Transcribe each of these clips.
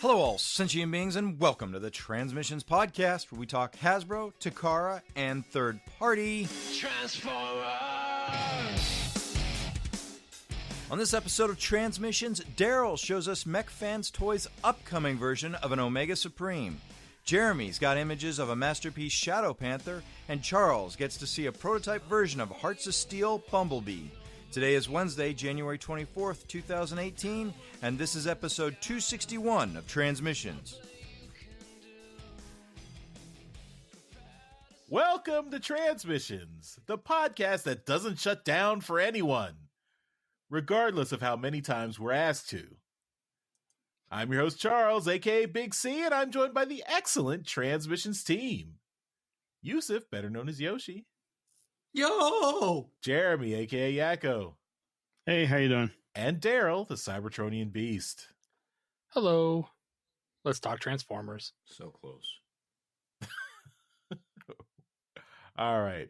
Hello all sentient beings and welcome to the TransMissions podcast where we talk Hasbro, Takara, and third-party Transformers! On this episode of TransMissions, Darryl shows us MechFansToys' upcoming version of an Omega Supreme. Jeremy's got images of a Masterpiece Shadow Panther, and Charles gets to see a prototype version of Hearts of Steel Bumblebee. Today is Wednesday, January 24th, 2018, and this is episode 261 of TransMissions. Welcome to TransMissions, the podcast that doesn't shut down for anyone, regardless of how many times we're asked to. I'm your host, Charles, aka Big C, and I'm joined by the excellent TransMissions team. Yusuf, better known as Yoshi. Yo! Jeremy, aka Yakko. Hey, how you doing? And Darryl, the Cybertronian Beast. Hello. Let's talk Transformers. So close. All right.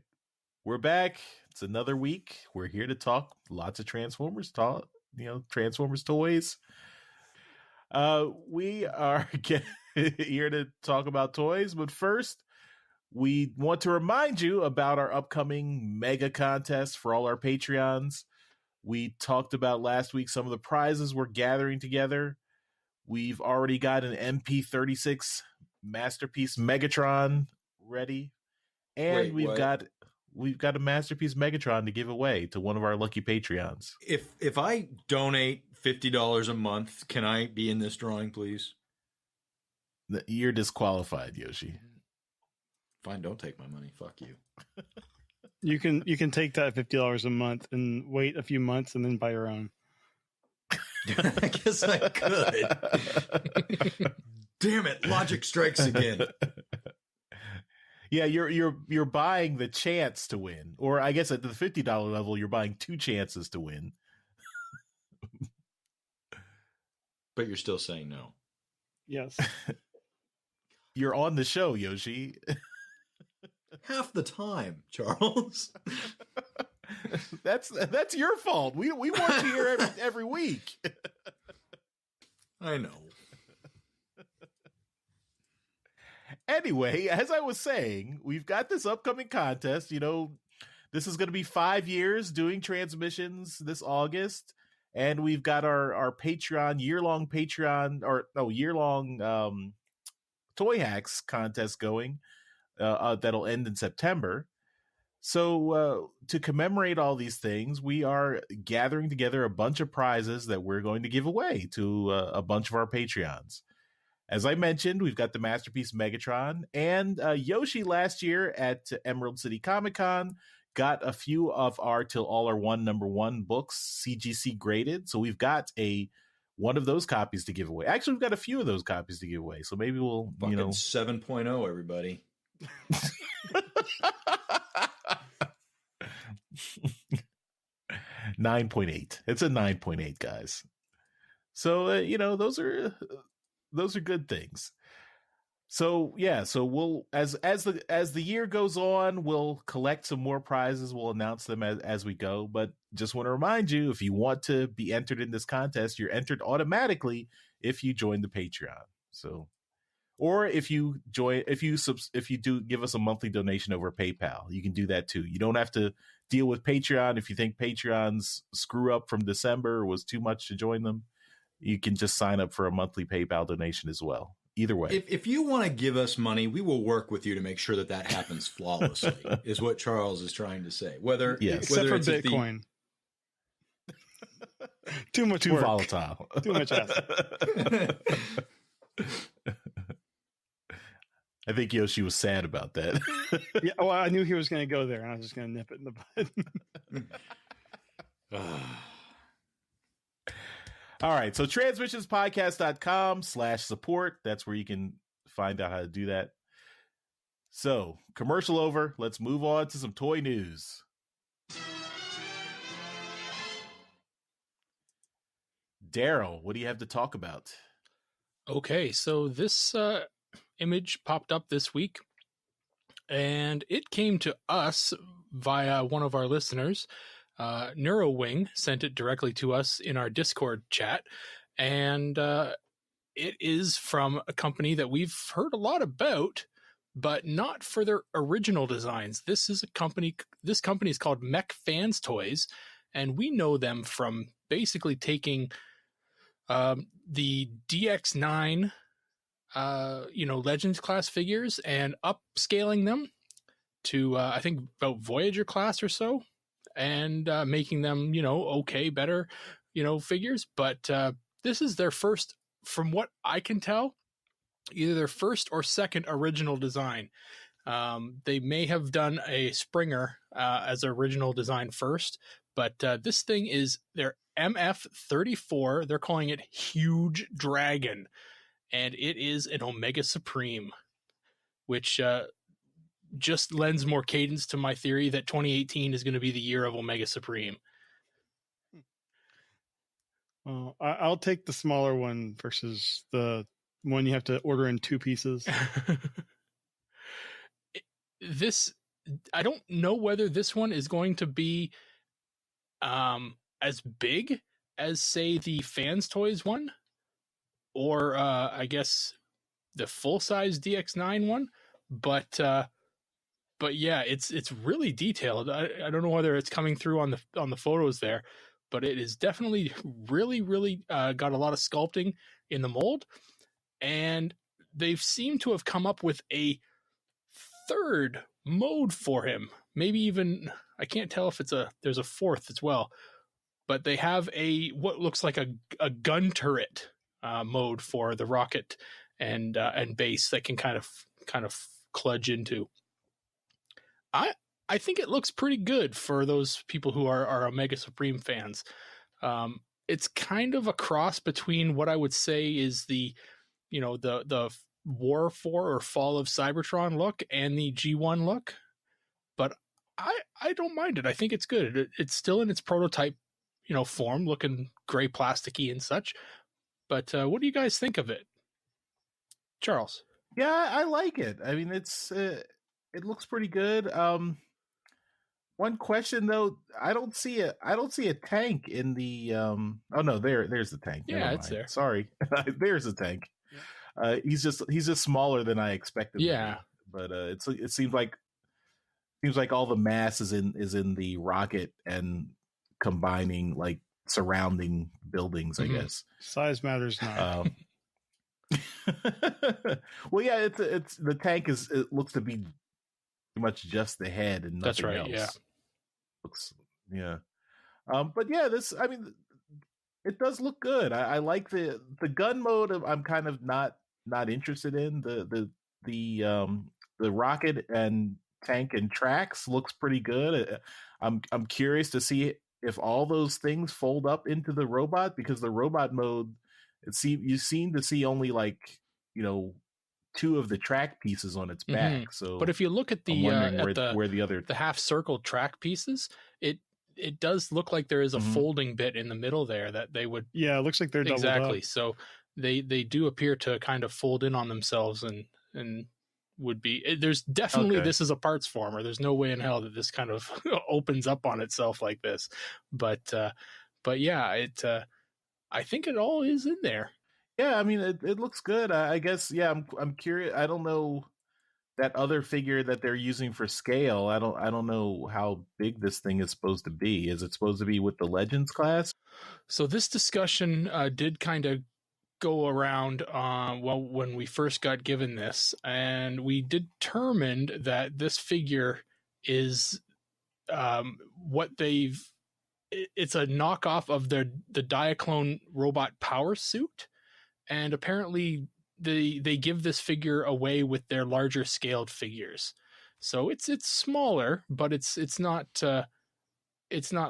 We're back. It's another week. We're here to talk lots of Transformers, Transformers toys. We are here to talk about toys, but first, we want to remind you about our upcoming mega contest for all our Patreons. We talked about last week some of the prizes we're gathering together. We've already got an MP36 Masterpiece Megatron ready, and we've got a Masterpiece Megatron to give away to one of our lucky Patreons. If I donate $50 a month, can I be in this drawing, please? You're disqualified, Yoshi. Fine, don't take my money. Fuck you. You can take that $50 a month and wait a few months and then buy your own. I guess I could. Damn it! Logic strikes again. Yeah, you're buying the chance to win, or I guess at the $50 level, you're buying two chances to win. But you're still saying no. Yes. You're on the show, Yoshi. Half the time, Charles. That's your fault. We want you here every week. I know. Anyway, as I was saying, we've got this upcoming contest. You know, this is going to be 5 years doing transmissions this August, and we've got our Patreon year-long Toy Hacks contest going. That'll end in September. So to commemorate all these things, we are gathering together a bunch of prizes that we're going to give away to a bunch of our Patreons. As I mentioned, we've got the Masterpiece Megatron, and Yoshi last year at Emerald City Comic Con got a few of our Till All Are One #1 books, CGC graded. So we've got one of those copies to give away. Actually, we've got a few of those copies to give away. So maybe we'll, Fucking 7.0, everybody. 9.8. It's a 9.8, guys. So those are good things. So yeah, so we'll as the year goes on, we'll collect some more prizes. We'll announce them as we go. But just want to remind you, if you want to be entered in this contest, you're entered automatically if you join the Patreon. So, or if you do give us a monthly donation over PayPal, you can do that too. You don't have to deal with Patreon. If you think Patreon's screw up from December was too much to join them, you can just sign up for a monthly PayPal donation as well. Either way. If you want to give us money, we will work with you to make sure that happens flawlessly, is what Charles is trying to say. Except for Bitcoin. Too much Too work. volatile. Too much asset. I think Yoshi was sad about that. Yeah, well, I knew he was going to go there, and I was just going to nip it in the bud. All right, so transmissionspodcast.com/support. That's where you can find out how to do that. So, commercial over. Let's move on to some toy news. Darryl, what do you have to talk about? Okay, so this image popped up this week, and it came to us via one of our listeners. NeuroWing sent it directly to us in our Discord chat, and it is from a company that we've heard a lot about, but not for their original designs. This company is called MechFansToys, and we know them from basically taking the DX9 Legends class figures and upscaling them to I think about Voyager class or so, and making them better figures. But this is their first, from what I can tell, either their first or second original design. They may have done a Springer as their original design first, but this thing is their MF34. They're calling it Huge Dragon, and it is an Omega Supreme, which just lends more cadence to my theory that 2018 is going to be the year of Omega Supreme. Well, I'll take the smaller one versus the one you have to order in 2 pieces. I don't know whether this one is going to be as big as, say, the FansToys one, or I guess the full-size DX9 one, but yeah, it's really detailed. I don't know whether it's coming through on the photos there, but it is definitely really, really got a lot of sculpting in the mold, and they've seemed to have come up with a third mode for him. Maybe even, I can't tell if there's a fourth as well, but they have what looks like a gun turret mode for the rocket and base that can kind of kludge into. I think it looks pretty good for those people who are Omega Supreme fans. It's kind of a cross between what I would say is the War for or Fall of Cybertron look and the G1 look, but I don't mind it. I think it's good. It's still in its prototype, form, looking gray plasticky and such. But what do you guys think of it, Charles? Yeah, I like it. I mean, it looks pretty good. One question though, I don't see a tank in the oh no, there's the tank. Yeah, it's there. Sorry. There's a tank. Yeah. He's just smaller than I expected. Yeah. But it seems like all the mass is in the rocket and combining like surrounding buildings, I guess. Size matters not. Well, yeah, it's the tank it looks to be pretty much just the head and nothing That's right, else. Yeah. Looks, yeah. But yeah, it does look good. I like the gun mode. I'm kind of not interested in the rocket and tank and tracks looks pretty good. I'm curious to see if all those things fold up into the robot, because the robot mode, you seem to see only like 2 of the track pieces on its back. So, but if you look at the half circle track pieces, it does look like there is a folding bit in the middle there that they would. Yeah, it looks like they're exactly. Up. So they do appear to kind of fold in on themselves and would be. There's definitely This is a parts former. There's no way in hell that this kind of opens up on itself like this. But yeah, I think it all is in there. Yeah, I mean, it looks good. I guess. Yeah, I'm curious. I don't know that other figure that they're using for scale. I don't know how big this thing is supposed to be. Is it supposed to be with the Legends class? So this discussion did kind of go around when we first got given this, and we determined that this figure is it's a knockoff of the Diaclone robot Power Suit. And apparently they give this figure away with their larger scaled figures. So it's smaller, but it's not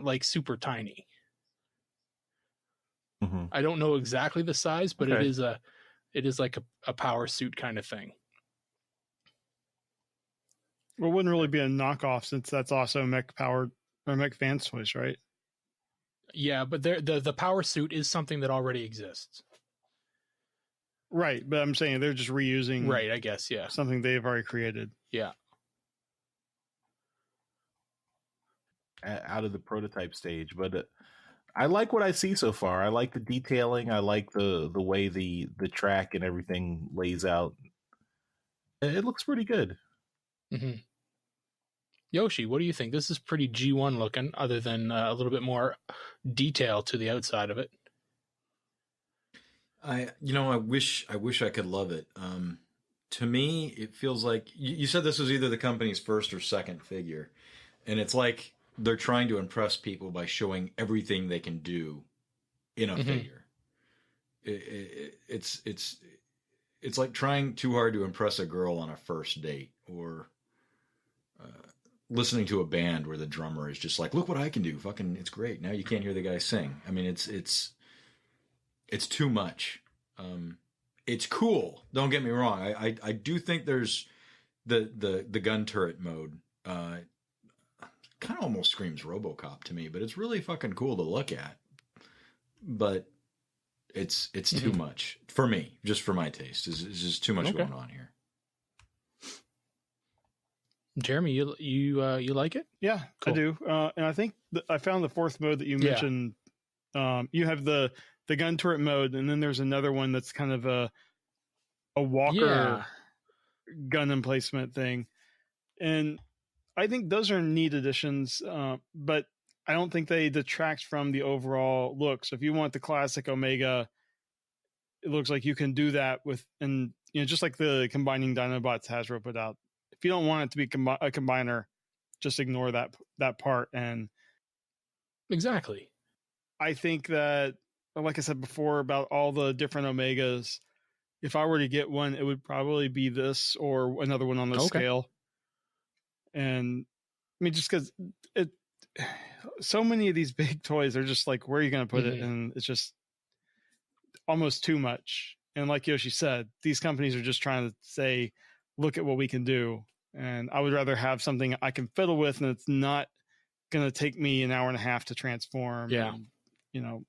like super tiny. Mm-hmm. I don't know exactly the size, but it is like a power suit kind of thing. Well, it wouldn't really be a knockoff since that's also Mech Powered or MechFansToys, right? Yeah, but the power suit is something that already exists. Right, but I'm saying they're just reusing. Right, I guess, yeah. Something they've already created. Yeah. Out of the prototype stage, but I like what I see so far. I like the detailing. I like the way the track and everything lays out. It looks pretty good. Mm-hmm. Yoshi, what do you think? This is pretty G1 looking, other than a little bit more detail to the outside of it. I wish I could love it. To me, it feels like you said this was either the company's first or second figure, and it's like they're trying to impress people by showing everything they can do in a figure. It's like trying too hard to impress a girl on a first date, or listening to a band where the drummer is just like, "Look what I can do! Fucking, it's great." Now you can't hear the guy sing. I mean, it's too much. It's cool. Don't get me wrong. I do think there's the gun turret mode. Kind of almost screams RoboCop to me, but it's really fucking cool to look at. But it's too much for me, just for my taste. It's just too much going on here. Jeremy, you like it? Yeah, cool. I do. And I think I found the fourth mode that you mentioned. You have the gun turret mode, and then there's another one that's kind of a walker gun emplacement thing. And I think those are neat additions, but I don't think they detract from the overall look. So if you want the classic Omega, it looks like you can do that with, and just like the combining Dinobots Hasbro put out. If you don't want it to be a combiner, just ignore that part. And exactly, I think that, like I said before, about all the different Omegas, if I were to get one, it would probably be this or another one on the scale. And I mean, just because so many of these big toys are just like, where are you going to put it? And it's just almost too much. And like Yoshi said, these companies are just trying to say, look at what we can do. And I would rather have something I can fiddle with, and it's not going to take me an hour and a half to transform. Yeah. And,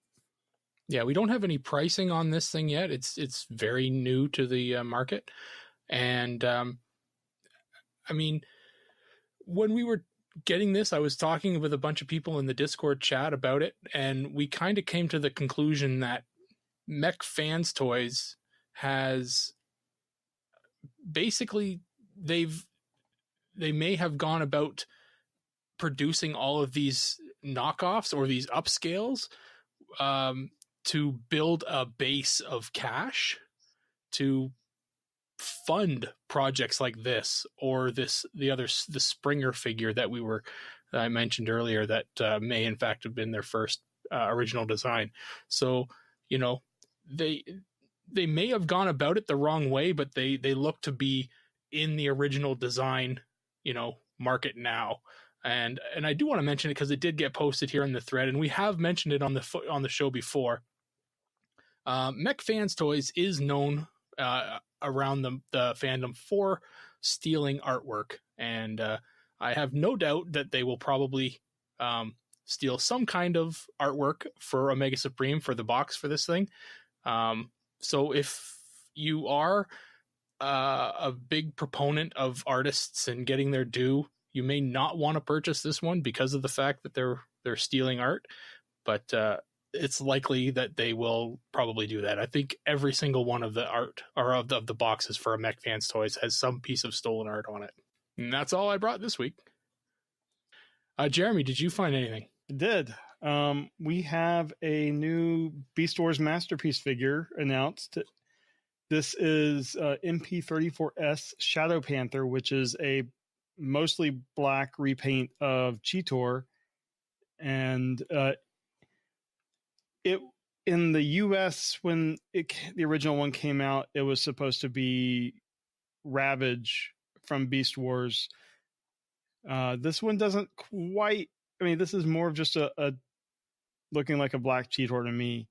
yeah, we don't have any pricing on this thing yet. It's very new to the market. And I mean, when we were getting this, I was talking with a bunch of people in the Discord chat about it, and we kind of came to the conclusion that MechFansToys has basically, they may have gone about producing all of these knockoffs or these upscales to build a base of cash to fund projects like this, or the Springer figure that I mentioned earlier that may in fact have been their first original design. So they may have gone about it the wrong way, but they look to be in the original design market now. And I do want to mention it because it did get posted here in the thread, and we have mentioned it on the show before. MechFansToys is known around the fandom for stealing artwork, and I have no doubt that they will probably steal some kind of artwork for Omega Supreme for the box for this thing. So if you are a big proponent of artists and getting their due, you may not want to purchase this one because of the fact that they're stealing art, but it's likely that they will probably do that. I think every single one of the art or of the boxes for a MechFansToys has some piece of stolen art on it. And that's all I brought this week. Jeremy, did you find anything? I did. We have a new Beast Wars Masterpiece figure announced. This is MP34S Shadow Panther, which is a mostly black repaint of Cheetor. And it in the US, when the original one came out, it was supposed to be Ravage from Beast Wars. This one doesn't quite. I mean, this is more of just a looking like a black Cheetor to me.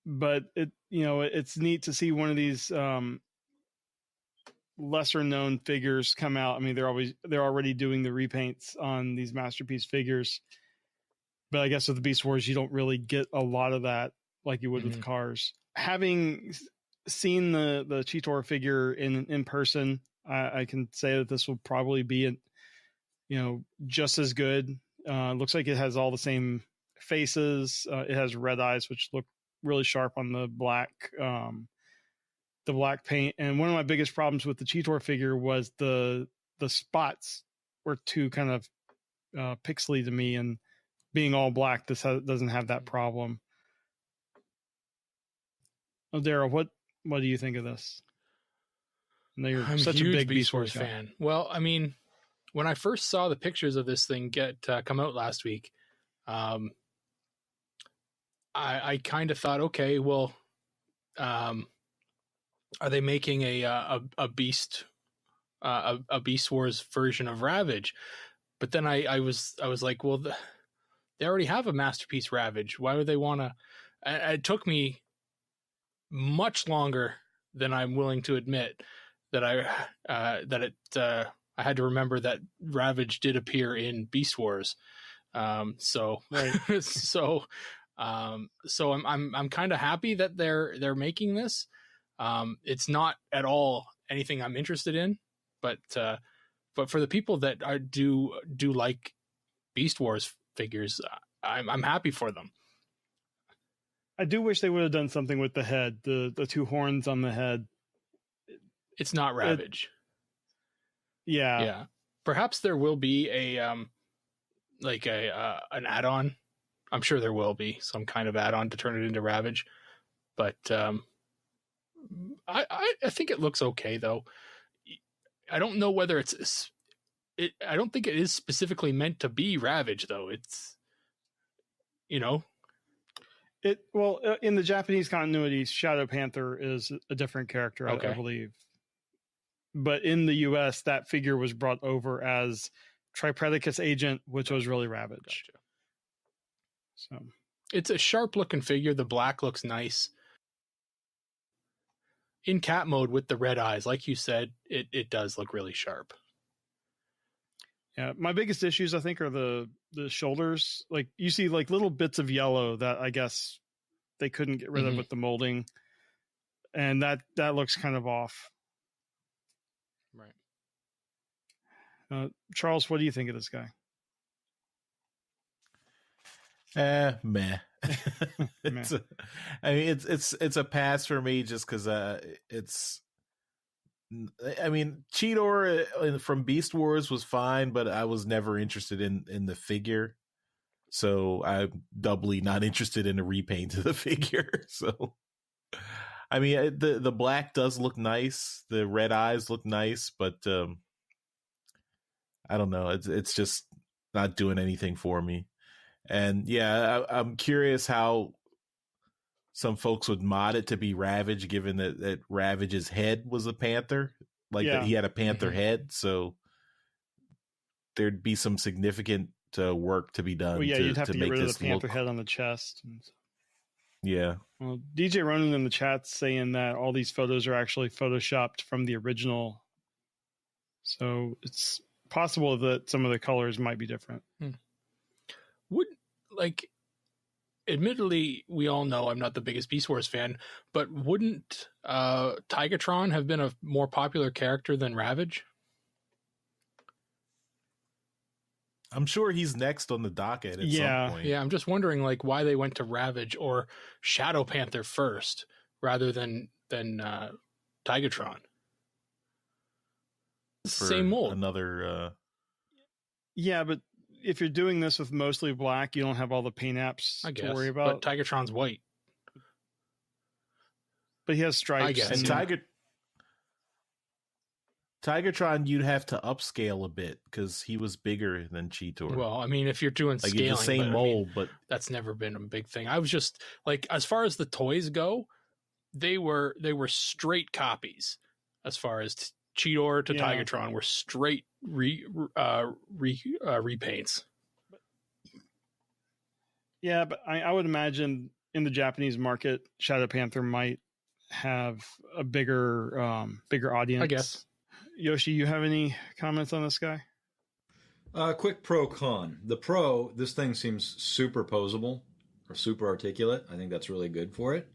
But it's neat to see one of these lesser known figures come out. I mean, they're already doing the repaints on these Masterpiece figures, but I guess with the Beast Wars, you don't really get a lot of that like you would with cars. Having seen the Cheetor figure in person, I can say that this will probably be just as good, Looks like it has all the same faces. It has red eyes, which look really sharp on the black paint. And one of my biggest problems with the Cheetor figure was the spots were too kind of pixely to me, and being all black, doesn't have that problem. Oh, Darryl, what do you think of this? I know you're such a big Beast Wars fan. Well, I mean, when I first saw the pictures of this thing come out last week, I kind of thought, okay, well, are they making a Beast Wars version of Ravage? But then I was like, well, they already have a Masterpiece Ravage. Why would they want to? It took me much longer than I'm willing to admit that I had to remember that Ravage did appear in Beast Wars. So right. so I'm kind of happy that they're making this. It's not at all anything I'm interested in, but for the people that do like Beast Wars figures, I'm happy for them. I do wish they would have done something with the head, the two horns on the head. It's not Ravage. Yeah. Perhaps there will be an add-on. I'm sure there will be some kind of add-on to turn it into Ravage, but I think it looks okay though. I don't know whether I don't think it is specifically meant to be Ravage though. It's, in the Japanese continuity, Shadow Panther is a different character, okay. I believe. But in the US, that figure was brought over as Tripredacus Agent, which was really Ravage. Gotcha. So it's a sharp looking figure. The black looks nice. In cat mode with the red eyes, like you said, it does look really sharp. Yeah, my biggest issues, I think, are the shoulders. Like, you see like little bits of yellow that I guess they couldn't get rid of with the molding. And that looks kind of off. Right. Charles, what do you think of this guy? Meh. It's a pass for me just because Cheetor from Beast Wars was fine, but I was never interested in the figure, so I'm doubly not interested in a repaint of the figure. So I mean, the black does look nice, the red eyes look nice, but I don't know, it's just not doing anything for me. And yeah, I'm curious how some folks would mod it to be Ravage, given that Ravage's head was a panther, that he had a panther head. So there'd be some significant work to be done. Well, yeah, you'd have to get rid of the panther look... head on the chest. Yeah. Well, DJ Ronan in the chat saying that all these photos are actually photoshopped from the original. So it's possible that some of the colors might be different. Admittedly, we all know I'm not the biggest Beast Wars fan, but wouldn't Tigatron have been a more popular character than Ravage? I'm sure he's next on the docket at some point. Yeah, I'm just wondering why they went to Ravage or Shadow Panther first rather than Tigatron. Same mold. Another Yeah, but if you're doing this with mostly black, you don't have all the paint apps to worry about. But Tigatron's white. But he has stripes. I guess. And Tigatron, you'd have to upscale a bit because he was bigger than Cheetor. Well, I mean, if you're doing scaling, the same mold, but that's never been a big thing. I was just as far as the toys go, they were straight copies. As far as Cheetor to Tigatron were straight repaints. Yeah, but I would imagine in the Japanese market, Shadow Panther might have a bigger audience. I guess. Yoshi, you have any comments on this guy? Quick pro con. The pro, this thing seems super posable or super articulate. I think that's really good for it.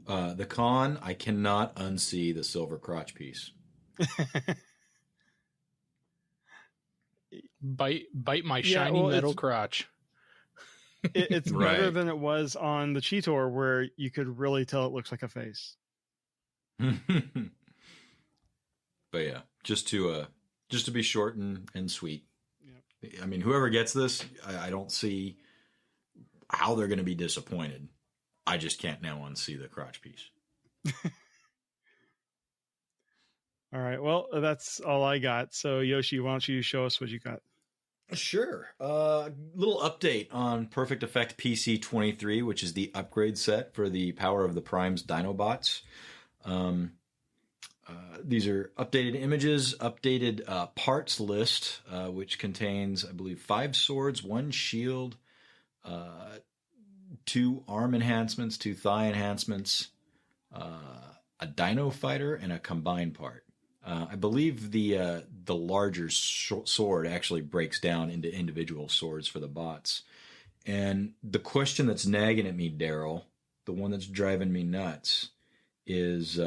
The con, I cannot unsee the silver crotch piece. Bite my shiny metal crotch. It's Right. better than it was on the Cheetor, where you could really tell it looks like a face. But yeah, just to be short and sweet. Yep. I mean, whoever gets this, I don't see how they're going to be disappointed. I just can't now unsee the crotch piece. All right. Well, that's all I got. So Yoshi, why don't you show us what you got? Sure. Little update on Perfect Effect PC23, which is the upgrade set for the Power of the Prime's Dinobots. These are updated images, updated parts list, which contains, I believe, 5 swords, 1 shield, 2 arm enhancements, 2 thigh enhancements, a dino fighter, and a combined part. I believe the larger sword actually breaks down into individual swords for the bots. And the question that's nagging at me, Darryl, the one that's driving me nuts, is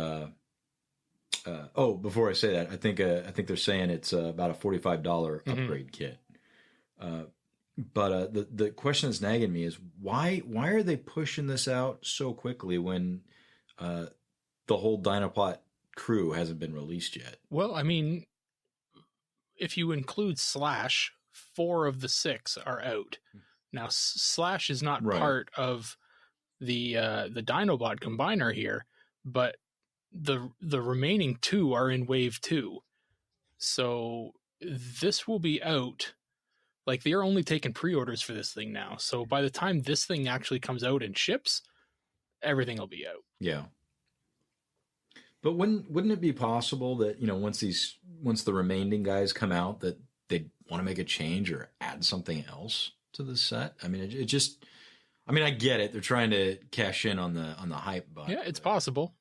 before I say that, I think they're saying it's about a $45 upgrade kit. But the question that's nagging me is why are they pushing this out so quickly when the whole Dinobot crew hasn't been released yet? Well, I mean, if you include Slash, 4 of the 6 are out. Now, Slash is not part of the Dinobot combiner here, but the remaining 2 are in Wave 2. So this will be out. Like, they're only taking pre-orders for this thing now. So by the time this thing actually comes out and ships, everything will be out. Yeah. But wouldn't it be possible that, once the remaining guys come out, that they'd want to make a change or add something else to the set? I mean, I get it. They're trying to cash in on the hype, but yeah, it's possible.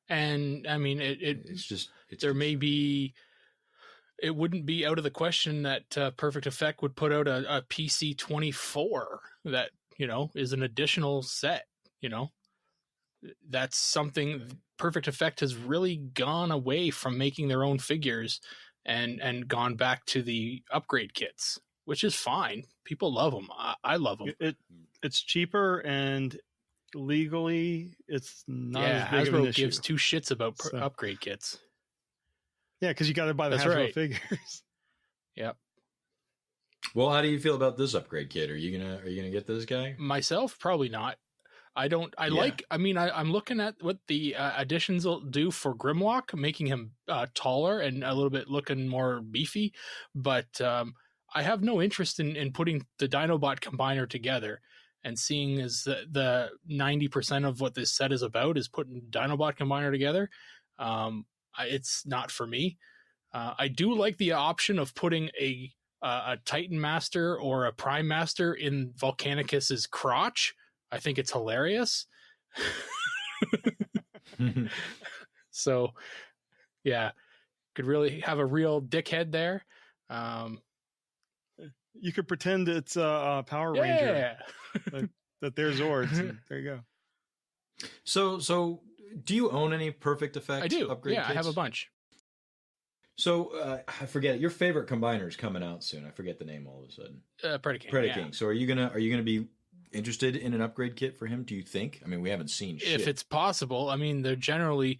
And I mean, it wouldn't be out of the question that Perfect Effect would put out a PC 24 that, is an additional set, That's something Perfect Effect has really gone away from making their own figures and gone back to the upgrade kits, which is fine. People love them. I love them. It's cheaper and legally it's not as big Hasbro of an issue. gives 2 shits about upgrade kits. Yeah, because you got to buy the Hasbro figures. Yep. Well, how do you feel about this upgrade kit? Are you gonna get this guy? Myself, probably not. I'm looking at what the additions will do for Grimlock, making him taller and a little bit looking more beefy. But I have no interest in putting the Dinobot combiner together and seeing as the 90% of what this set is about is putting Dinobot combiner together. It's not for me. I do like the option of putting a Titan Master or a Prime Master in Volcanicus's crotch. I think it's hilarious. So, yeah, could really have a real dickhead there. You could pretend it's a Power Ranger. that they're Zords. There you go. So do you own any Perfect Effect? I do. Upgrade kits? I have a bunch. So I forget it. Your favorite combiner is coming out soon. I forget the name all of a sudden. Predaking. So are you gonna be interested in an upgrade kit for him? Do you think? I mean, we haven't seen shit. If it's possible. I mean, they're generally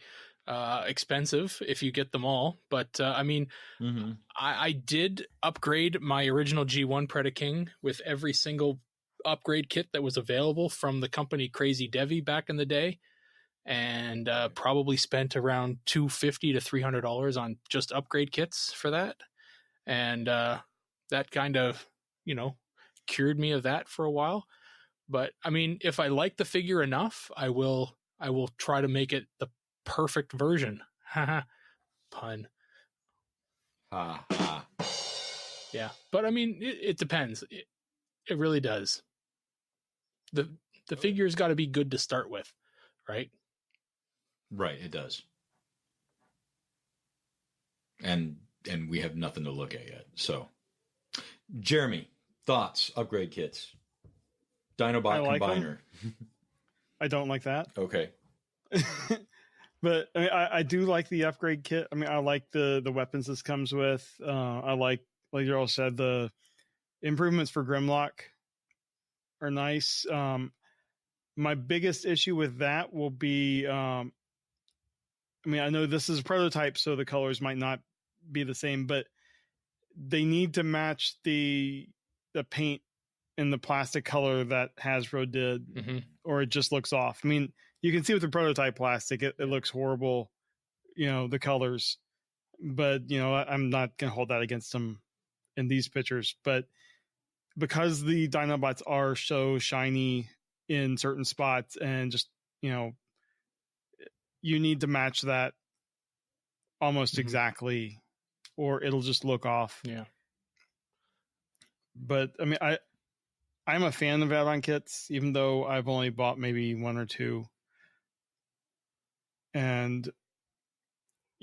expensive if you get them all, but I did upgrade my original G1 Predaking with every single upgrade kit that was available from the company Crazy Devi back in the day, and probably spent around $250 to $300 on just upgrade kits for that, and that kind of cured me of that for a while. But I mean, if I like the figure enough, I will try to make it the perfect version. Pun. Yeah, but I mean, it depends. It really does. The figure's got to be good to start with, right? Right, it does. And we have nothing to look at yet. So, Jeremy, thoughts? Upgrade kits. Dinobot combiner. I don't like that. Okay. But I mean, I do like the upgrade kit. I mean, I like the weapons this comes with. I like like Darryl said, the improvements for Grimlock are nice. My biggest issue with that will be, I mean, I know this is a prototype, so the colors might not be the same, but they need to match the paint in the plastic color that Hasbro did, or it just looks off. I mean, you can see with the prototype plastic, it looks horrible, the colors, but I'm not going to hold that against them in these pictures. But because the Dinobots are so shiny in certain spots, and just, you need to match that almost exactly, or it'll just look off. Yeah. But I mean, I'm a fan of add-on kits, even though I've only bought maybe one or two. And,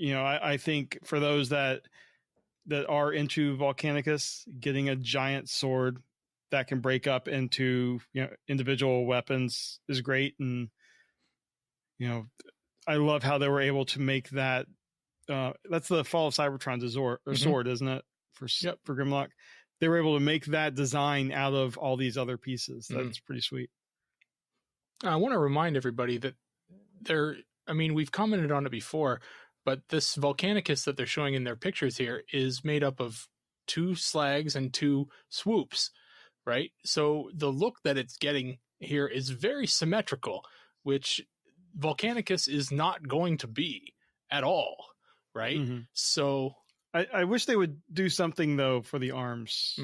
I think for those that are into Volcanicus, getting a giant sword that can break up into, individual weapons is great. And, I love how they were able to make that. That's the Fall of Cybertron's sword, isn't it? For Grimlock. They were able to make that design out of all these other pieces. That's pretty sweet. I want to remind everybody that we've commented on it before, but this Volcanicus that they're showing in their pictures here is made up of 2 slags and 2 swoops, right? So the look that it's getting here is very symmetrical, which Volcanicus is not going to be at all, right? So I wish they would do something, though, for the arms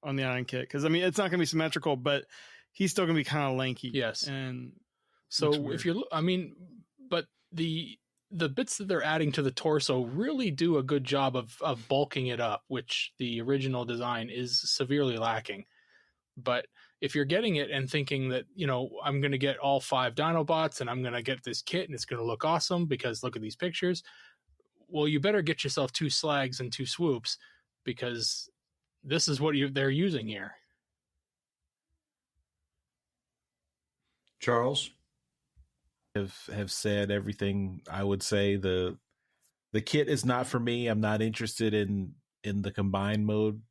on the Iron Kit. Because, I mean, it's not going to be symmetrical, but he's still going to be kind of lanky. Yes. And so if you're, but the bits that they're adding to the torso really do a good job of bulking it up, which the original design is severely lacking. But if you're getting it and thinking that, I'm going to get all 5 Dinobots and I'm going to get this kit and it's going to look awesome because look at these pictures. Well, you better get yourself 2 slags and 2 swoops, because this is what they're using here. Charles? Have said everything I would say. The kit is not for me. I'm not interested in the combined mode,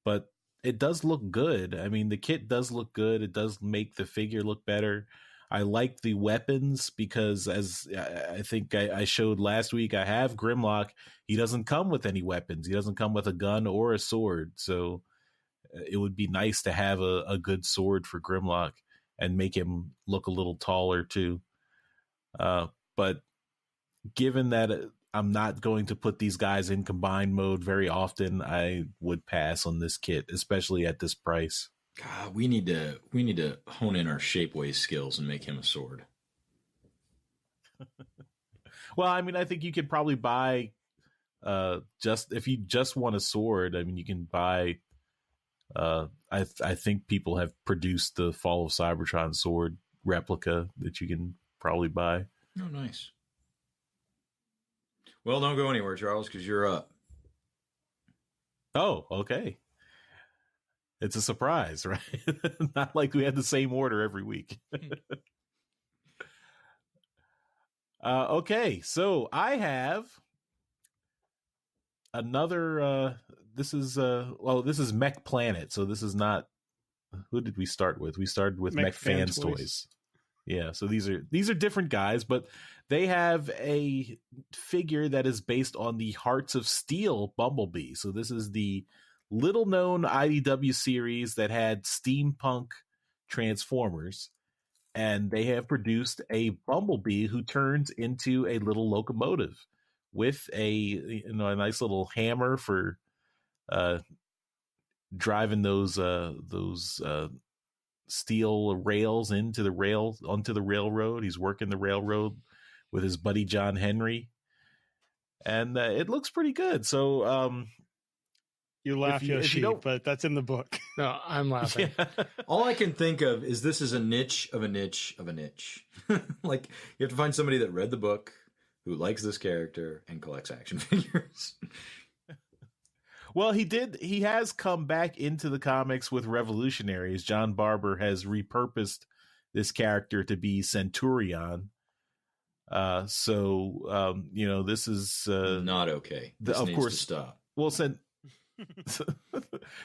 but it does look good. I mean, the kit does look good. It does make the figure look better. I like the weapons because, as I think I showed last week, I have Grimlock. He doesn't come with any weapons. He doesn't come with a gun or a sword. So it would be nice to have a good sword for Grimlock and make him look a little taller too. But given that I'm not going to put these guys in combined mode very often, I would pass on this kit, especially at this price. God, we need to hone in our shapeways skills and make him a sword. Well, I mean, I think you could probably buy if you just want a sword. I mean, you can buy. I think people have produced the Fall of Cybertron sword replica that you can probably buy. Oh, nice. Well, don't go anywhere, Charles, because you're up. Oh, okay. It's a surprise, right? Not like we had the same order every week. Okay, so I have another. This is Mech Planet. So this is not. Who did we start with? We started with MechFansToys. Yeah, so these are different guys, but they have a figure that is based on the Hearts of Steel Bumblebee. So this is the little known IDW series that had steampunk Transformers, and they have produced a Bumblebee who turns into a little locomotive with a nice little hammer for driving those steel rails onto the railroad. He's working the railroad with his buddy John Henry, and it looks pretty good. So you laugh, Yoshi, but that's in the book. No, I'm laughing. Yeah. All I can think of is this is a niche of a niche of a niche. Like, you have to find somebody that read the book, who likes this character, and collects action figures. Well, he has come back into the comics with Revolutionaries. John Barber has repurposed this character to be Centurion. So this is not okay. This of needs course to stop. Well,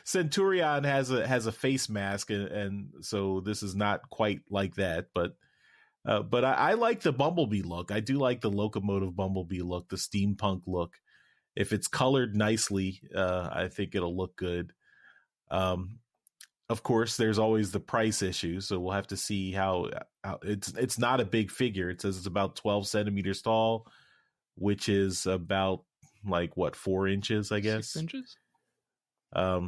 Centurion has a face mask, and so this is not quite like that. But I like the Bumblebee look. I do like the locomotive Bumblebee look, the steampunk look. If it's colored nicely, I think it'll look good. Of course, there's always the price issue, so we'll have to see how it's not a big figure. It says it's about 12 centimeters tall, which is about like what, 4 inches, I guess. 6 inches. I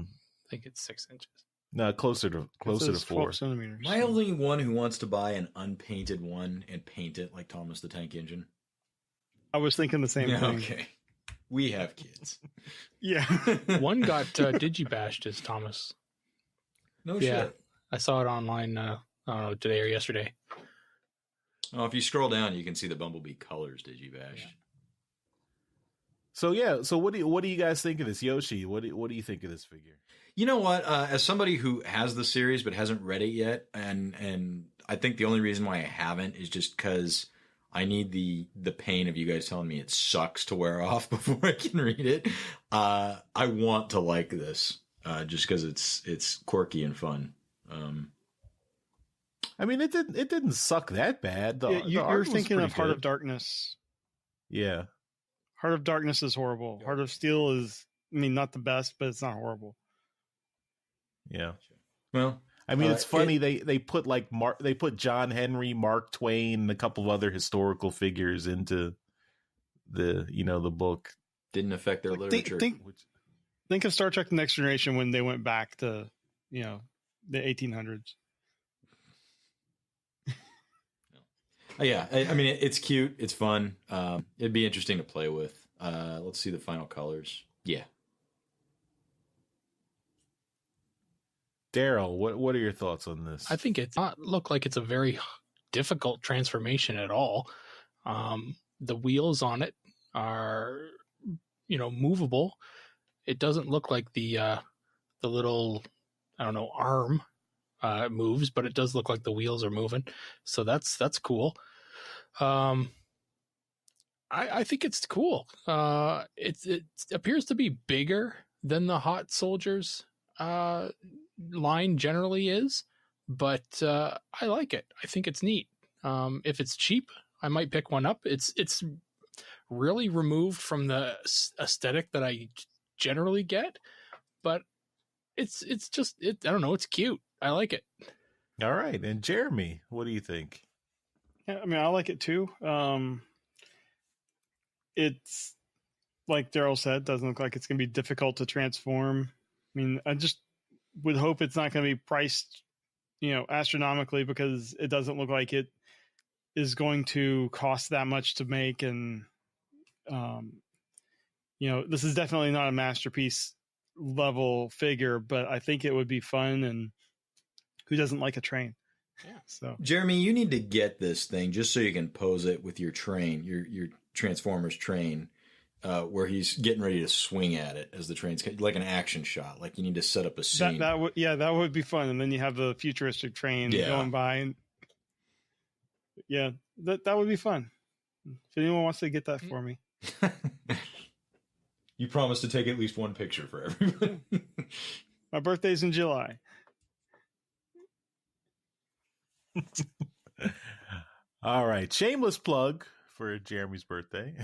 think it's 6 inches. No, closer to 4 centimeters. Am I only one who wants to buy an unpainted one and paint it like Thomas the Tank Engine? I was thinking the same thing. Okay. We have kids. Yeah. One got digibashed as Thomas. No Yeah. shit. I saw it online, I don't know, today or yesterday. Oh, if you scroll down, you can see the Bumblebee colors digibashed. Yeah. So what do you guys think of this, Yoshi? What do you think of this figure? You know what? As somebody who has the series but hasn't read it yet, and I think the only reason why I haven't is just because I need the pain of you guys telling me it sucks to wear off before I can read it. I want to like this just because it's quirky and fun. I mean, it didn't suck that bad. You're thinking of Heart of Darkness. Yeah. Heart of Darkness is horrible. Heart of Steel is, I mean, not the best, but it's not horrible. Yeah. Well, I mean, it's funny they put they put John Henry, Mark Twain, and a couple of other historical figures into the book. Didn't affect their literature. Think of Star Trek: The Next Generation when they went back to the 1800s. Yeah, I mean, it's cute. It's fun. It'd be interesting to play with. Let's see the final colors. Yeah. Darryl, what are your thoughts on this? I think it's not look like it's a very difficult transformation at all. The wheels on it are, movable. It doesn't look like the little, I don't know, arm moves, but it does look like the wheels are moving. So that's cool. I think it's cool. It appears to be bigger than the Hot Soldiers line generally is, but I like it. I think it's neat. If it's cheap, I might pick one up. It's really removed from the aesthetic that I generally get, but it's just I don't know, it's cute. I like it. All right. And Jeremy, what do you think? Yeah, I mean, I like it too. It's like Darryl said, doesn't look like it's going to be difficult to transform. I mean, I just would hope it's not going to be priced, astronomically, because it doesn't look like it is going to cost that much to make. And, this is definitely not a Masterpiece level figure, but I think it would be fun. And who doesn't like a train? Yeah. So Jeremy, you need to get this thing just so you can pose it with your train, your Transformers train, where he's getting ready to swing at it as the train's like an action shot. Like you need to set up a scene. that would be fun. And then you have the futuristic train going by, and that would be fun. If anyone wants to get that for me. You promise to take at least one picture for everyone. My birthday's in July. All right. Shameless plug for Jeremy's birthday.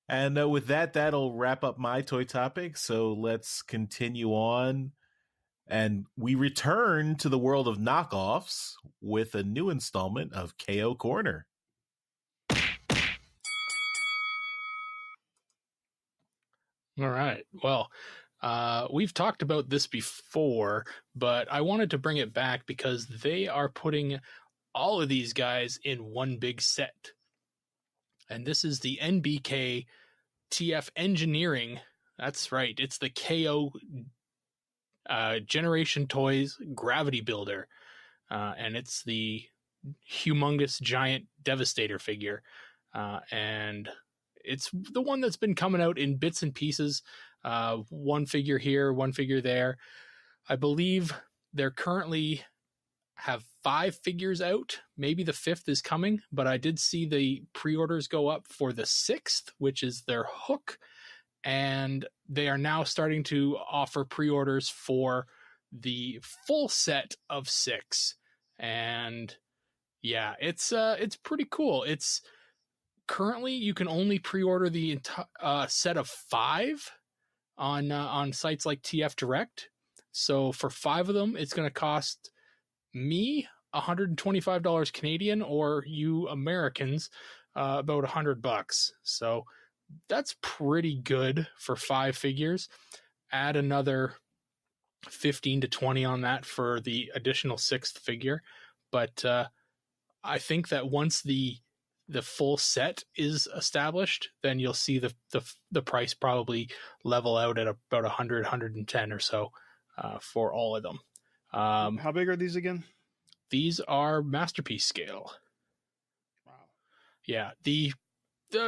And with that'll wrap up my toy topic. So let's continue on. And we return to the world of knockoffs with a new installment of KO Korner. All right. Well, we've talked about this before, but I wanted to bring it back because they are putting all of these guys in one big set. And this is the NBK TF Engineering. That's right. It's the KO Generation Toys Gravity Builder. And it's the humongous giant Devastator figure. And it's the one that's been coming out in bits and pieces. One figure here, one figure there. I believe they're currently have 5 figures out. Maybe the 5th is coming, but I did see the pre-orders go up for the 6th, which is their Hook and they are now starting to offer pre-orders for the full set of 6. And yeah, it's pretty cool. It's currently you can only pre-order the entire set of 5 on sites like TF Direct. So for 5 of them, it's going to cost me $125 Canadian, or you Americans about $100. So that's pretty good for 5 figures. Add another 15 to 20 on that for the additional 6th figure. But I think that once the full set is established, then you'll see the price probably level out at about 100, 110 or so for all of them. How big are these again? These are Masterpiece scale. Wow. Yeah, the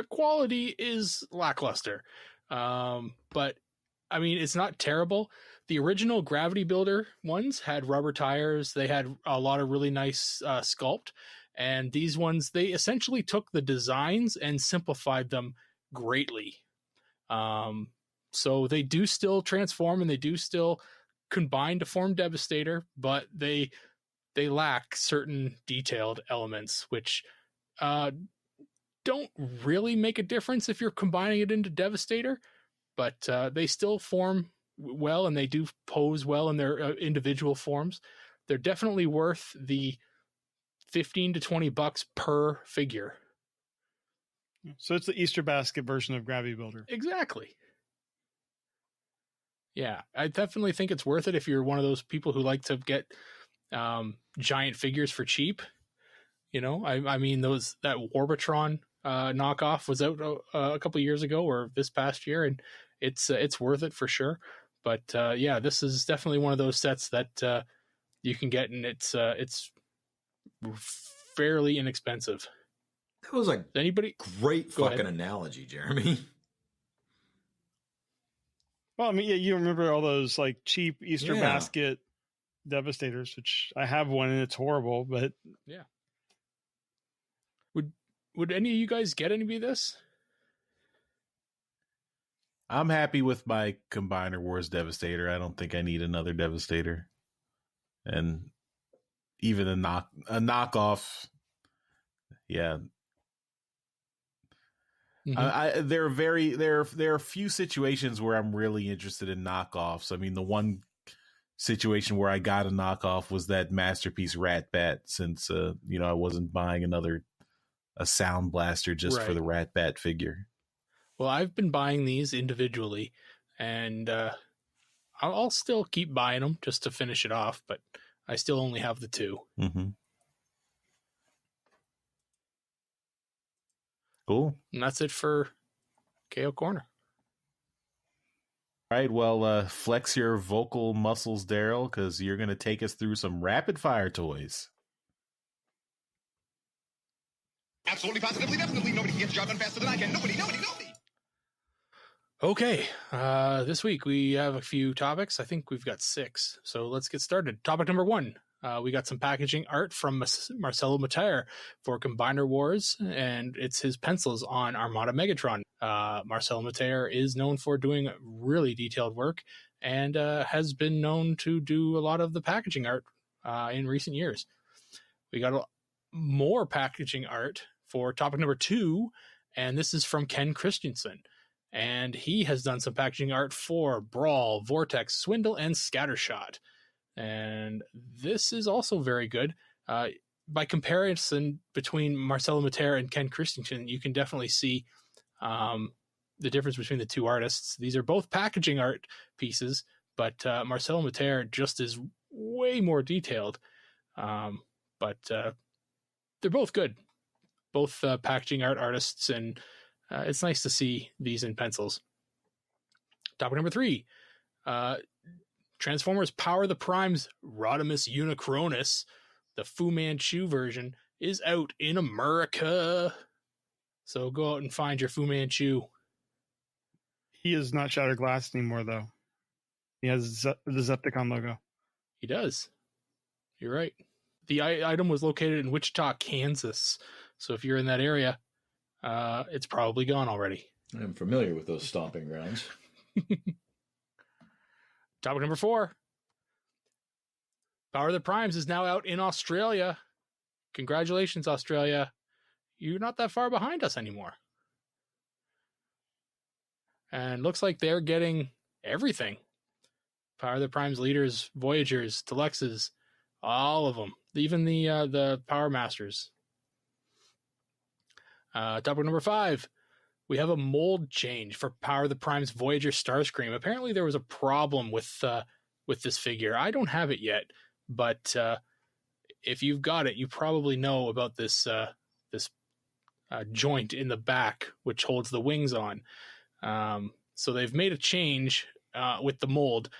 quality is lackluster, but I mean, it's not terrible. The original Gravity Builder ones had rubber tires. They had a lot of really nice sculpt. And these ones, they essentially took the designs and simplified them greatly. So they do still transform and they do still combine to form Devastator, but they lack certain detailed elements, which don't really make a difference if you're combining it into Devastator, but they still form well and they do pose well in their individual forms. They're definitely worth the $15 to $20 per figure. So it's the Easter basket version of Gravity Builder. Exactly. Yeah, I definitely think it's worth it if you're one of those people who like to get giant figures for cheap. You know, I mean, that Warbatron knockoff was out a couple of years ago or this past year, and it's worth it for sure. But yeah, this is definitely one of those sets that you can get, and it's fairly inexpensive. That was a great fucking ahead. analogy, Jeremy. Well, I mean, yeah, you remember all those like cheap Easter basket Devastators, which I have one and it's horrible, but yeah. Would any of you guys get any of this? I'm happy with my Combiner Wars Devastator. I don't think I need another Devastator. And even a knockoff, yeah. Mm-hmm. There are a few situations where I'm really interested in knockoffs. I mean, the one situation where I got a knockoff was that Masterpiece Rat Bat, since I wasn't buying a Sound Blaster just for the Rat Bat figure. Well, I've been buying these individually, and I'll still keep buying them just to finish it off, but I still only have the 2. Mm-hmm. Cool. And that's it for KO Korner. All right, well, flex your vocal muscles, Darryl, because you're going to take us through some rapid fire toys. Absolutely, positively, definitely. Nobody can get the job done faster than I can. Nobody. Okay, this week we have a few topics. I think we've got 6, so let's get started. Topic number 1. We got some packaging art from Marcelo Matere for Combiner Wars, and it's his pencils on Armada Megatron. Marcelo Matere is known for doing really detailed work and has been known to do a lot of the packaging art in recent years. We got more packaging art for topic number 2, and this is from Ken Christensen. And he has done some packaging art for Brawl, Vortex, Swindle, and Scattershot. And this is also very good. By comparison between Marcelo Matere and Ken Christensen, you can definitely see the difference between the two artists. These are both packaging art pieces, but Marcelo Matere just is way more detailed. But they're both good. Both packaging art artists, and it's nice to see these in pencils. Topic number 3. Transformers Power the Prime's Rodimus Unicronus, the Fu Manchu version, is out in America. So go out and find your Fu Manchu. He is not Shattered Glass anymore, though. He has the Decepticon logo. He does. You're right. The item was located in Wichita, Kansas. So if you're in that area, it's probably gone already. I'm familiar with those stomping grounds. Topic number 4. Power of the Primes is now out in Australia. Congratulations, Australia. You're not that far behind us anymore. And looks like they're getting everything. Power of the Primes leaders, Voyagers, Telexes, all of them. Even the Power Masters. Topic number 5. We have a mold change for Power of the Primes Voyager Starscream. Apparently there was a problem with this figure. I don't have it yet, but if you've got it, you probably know about this joint in the back which holds the wings on. So they've made a change with the mold.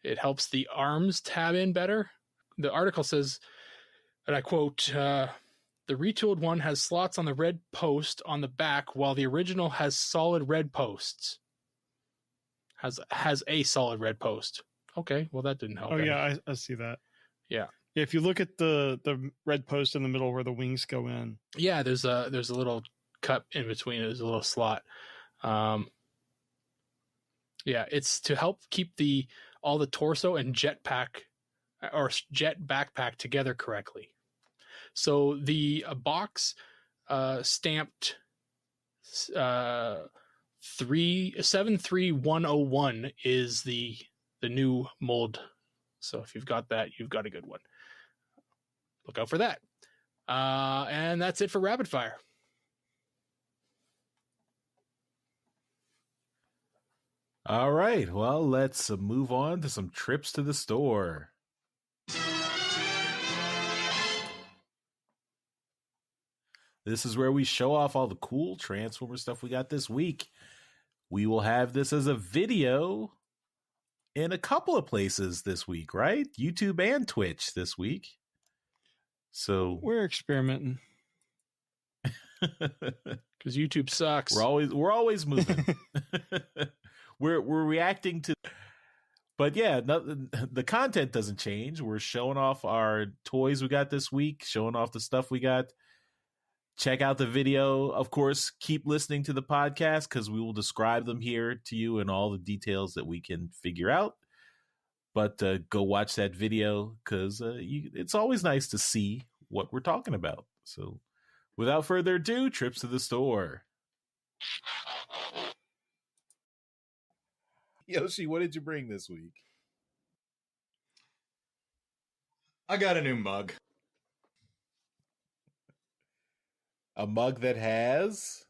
It helps the arms tab in better. The article says, and I quote, the retooled one has slots on the red post on the back, while the original has solid red posts. Has a solid red post. Okay, well that didn't help. Oh yeah, I see that. Yeah. If you look at the red post in the middle where the wings go in. Yeah, there's a little cut in between. There's a little slot. Yeah, it's to help keep all the torso and jet backpack together correctly. So the box stamped 73101 is the new mold. So if you've got that, you've got a good one. Look out for that. And that's it for Rapid Fire. All right. Well, let's move on to some trips to the store. This is where we show off all the cool Transformer stuff we got this week. We will have this as a video in a couple of places this week, right? YouTube and Twitch this week. So we're experimenting. Because YouTube sucks. We're always moving. we're reacting to, but yeah, the content doesn't change. We're showing off our toys we got this week, showing off the stuff we got. Check out the video. Of course, keep listening to the podcast because we will describe them here to you and all the details that we can figure out. But go watch that video because it's always nice to see what we're talking about. So without further ado, trips to the store. Yoshi, what did you bring this week? I got a new mug. A mug that has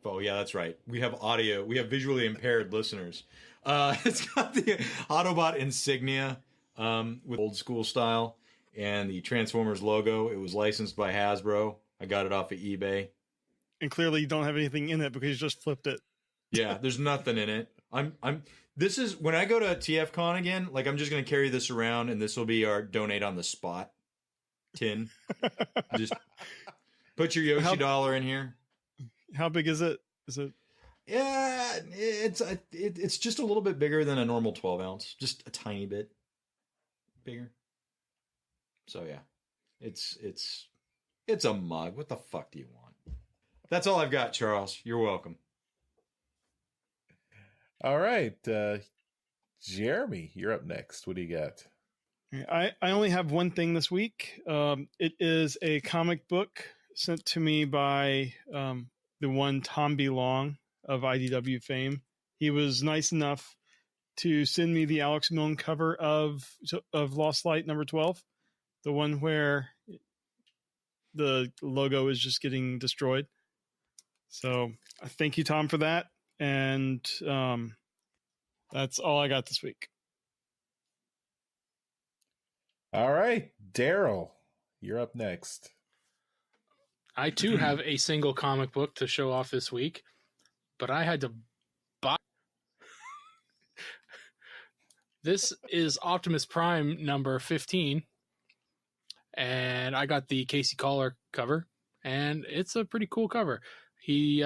oh yeah, that's right. We have audio. We have visually impaired listeners. It's got the Autobot insignia with old school style and the Transformers logo. It was licensed by Hasbro. I got it off of eBay. And clearly you don't have anything in it because you just flipped it. Yeah, there's nothing in it. This is when I go to TFCon again, like I'm just gonna carry this around and this will be our donate on the spot tin. Just put your Yoshi dollar in here. How big is it? Is it? Yeah, it's just a little bit bigger than a normal 12 ounce, just a tiny bit bigger. So yeah, it's a mug. What the fuck do you want? That's all I've got, Charles. You're welcome. All right, Jeremy, you're up next. What do you got? I only have one thing this week. It is a comic book sent to me by the one Tom B. Long of IDW fame. He was nice enough to send me the Alex Milne cover of Lost Light number 12, the one where the logo is just getting destroyed. So thank you, Tom, for that. And that's all I got this week. All right, Darryl, you're up next. I too have a single comic book to show off this week, but I had to buy. This is Optimus Prime number 15, and I got the Casey Collar cover, and it's a pretty cool cover. He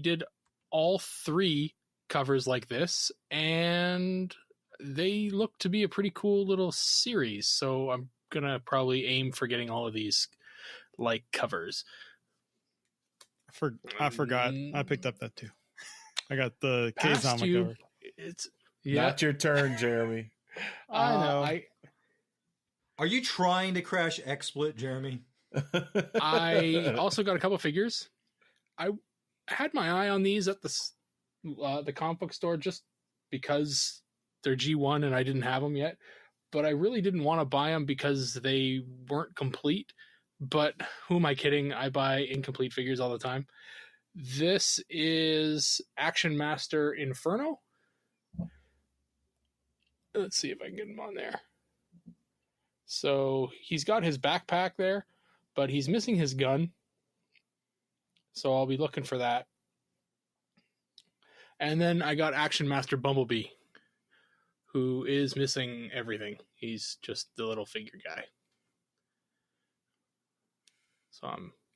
did all 3 covers like this, and they look to be a pretty cool little series. So I'm gonna probably aim for getting all of these like covers. I forgot. I picked up that too. I got the Past Kazama you. cover. It's Not your turn, Jeremy. I know. Are you trying to crash XSplit, Jeremy? I also got a couple figures. I had my eye on these at the comic book store just because they're G1 and I didn't have them yet. But I really didn't want to buy them because they weren't complete. But who am I kidding? I buy incomplete figures all the time. This is Action Master Inferno. Let's see if I can get him on there. So he's got his backpack there, but he's missing his gun. So I'll be looking for that. And then I got Action Master Bumblebee, who is missing everything. He's just the little figure guy. So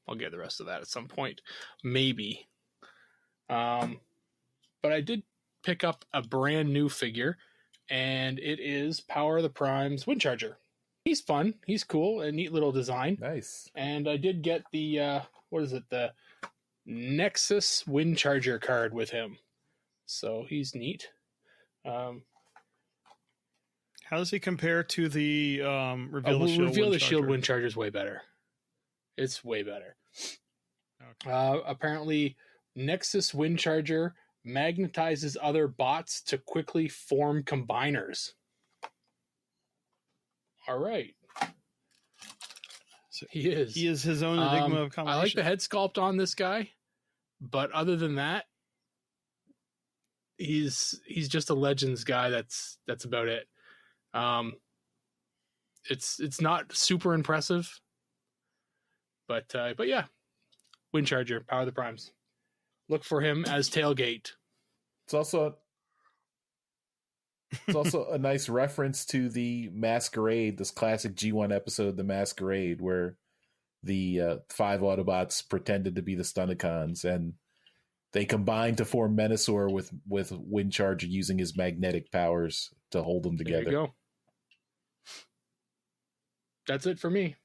I'll get the rest of that at some point, maybe. But I did pick up a brand new figure, and it is Power of the Prime's Windcharger. He's fun. He's cool. A neat little design. Nice. And I did get the the Nexus Windcharger card with him. So he's neat. How does he compare to the Reveal the Shield? Reveal the Shield Windcharger is way better. It's way better. Okay. Apparently, Nexus Windcharger magnetizes other bots to quickly form combiners. All right. So he is. He is his own enigma of combination. I like the head sculpt on this guy, but other than that, he's just a Legends guy. That's about it. It's not super impressive, but yeah, Windcharger, Power of the Primes. Look for him as Tailgate. It's also a nice reference to the Masquerade, this classic G1 episode, The Masquerade, where the 5 Autobots pretended to be the Stunticons, and they combined to form Menasor with Windcharger using his magnetic powers to hold them together. There you go. That's it for me.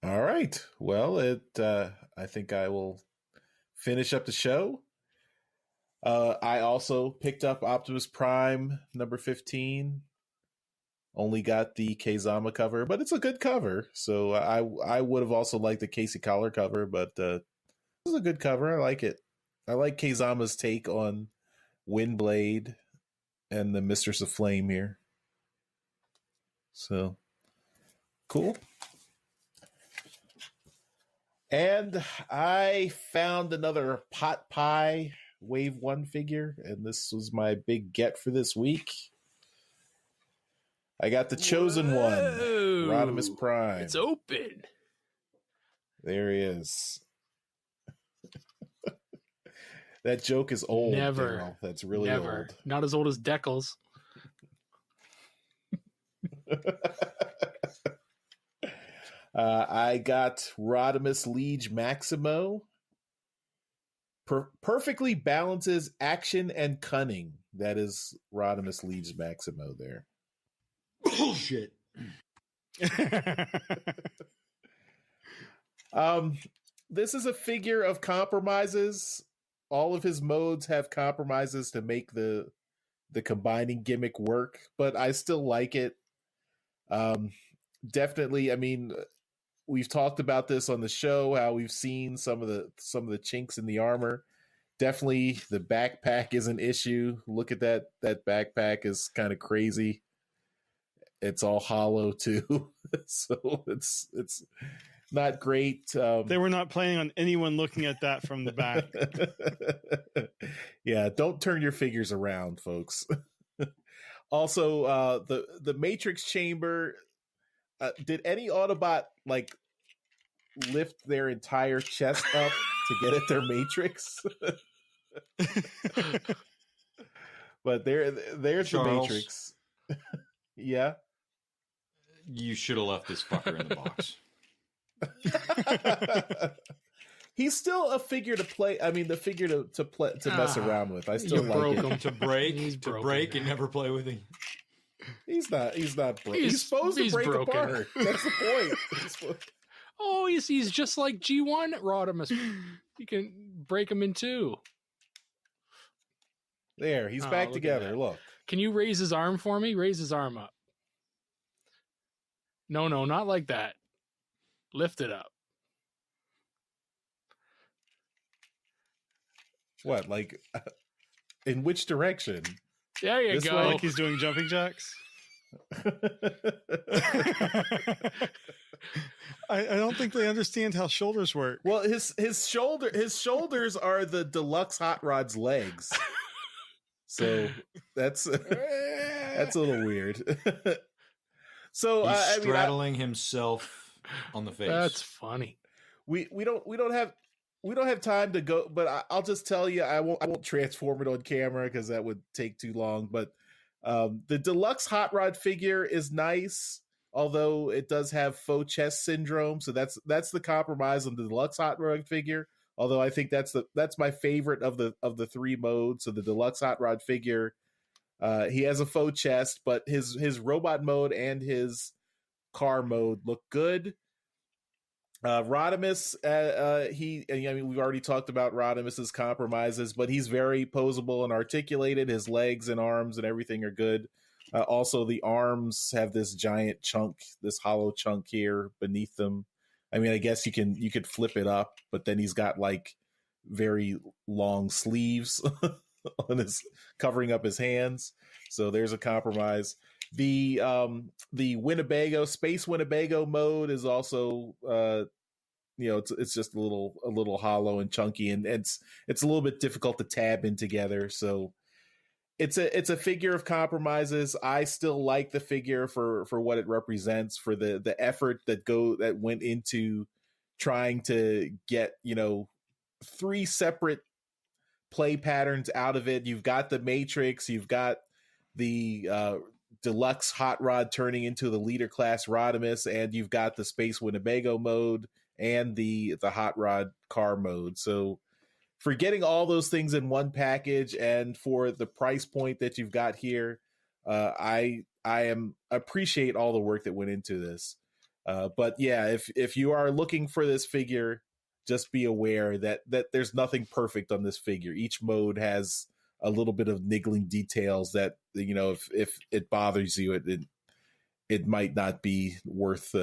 All right. Well, I think I will finish up the show. I also picked up Optimus Prime number 15. Only got the Kazama cover, but it's a good cover. So I would have also liked the Casey Collar cover, but this is a good cover. I like it. I like Kazama's take on Windblade and the Mistress of Flame here. So cool. And I found another Pot Pie Wave 1 figure, and this was my big get for this week. I got the Chosen One, Rodimus Prime. It's open. There he is. That joke is old. Never. Darryl. That's really old. Not as old as Deckel's. I got Rodimus Liege Maximo. Perfectly balances action and cunning. That is Rodimus Liege Maximo there. Bullshit. This is a figure of compromises. All of his modes have compromises to make the combining gimmick work, but I still like it. Definitely, I mean, we've talked about this on the show, how we've seen some of the chinks in the armor. Definitely the backpack is an issue. Look at that backpack is kind of crazy. It's all hollow too. So it's not great. They were not planning on anyone looking at that from the back. Yeah, don't turn your figures around, folks. Also, the Matrix chamber. Did any Autobot like lift their entire chest up to get at their Matrix? But there's Charles, the Matrix. Yeah. You should have left this fucker in the box. He's still a figure to play. I mean, the figure to mess around with. I still like him. To break and never play with him. He's not broken. He's supposed to break broken. apart. That's the point. Oh, he's just like G1 Rodimus. You can break him in two. There, he's Oh, back look at together. that. Look. Can you raise his arm for me? Raise his arm up. No, not like that. Lift it up. What, like, in which direction? There you This go. way? Like he's doing jumping jacks. I don't think they understand how shoulders work. Well, his shoulders are the deluxe hot rod's legs. So that's a little weird. So He's I mean, straddling himself on the face. That's funny. we don't have time to go, but I'll just tell you, I won't transform it on camera because that would take too long. But the deluxe hot rod figure is nice, although it does have faux chest syndrome. So that's the compromise on the deluxe hot rod figure. Although I think that's my favorite of the three modes. So the deluxe hot rod figure, he has a faux chest, but his robot mode and his car mode look good. Rodimus, we've already talked about Rodimus's compromises, but he's very posable and articulated. His legs and arms and everything are good. Also, the arms have this giant chunk, this hollow chunk here beneath them. I mean, I guess you could flip it up, but then he's got like very long sleeves on his covering up his hands. So there's a compromise. The Winnebago Space Winnebago mode is also it's just a little hollow and chunky, and it's a little bit difficult to tab in together. So it's a figure of compromises. I still like the figure for what it represents, for the effort that went into trying to get, three separate play patterns out of it. You've got the Matrix, you've got the deluxe hot rod turning into the leader class Rodimus, and you've got the Space Winnebago mode and the hot rod car mode. So for getting all those things in one package and for the price point that you've got here, I appreciate all the work that went into this. But yeah, if you are looking for this figure, just be aware that there's nothing perfect on this figure. Each mode has a little bit of niggling details that, if it bothers you, it might not be worth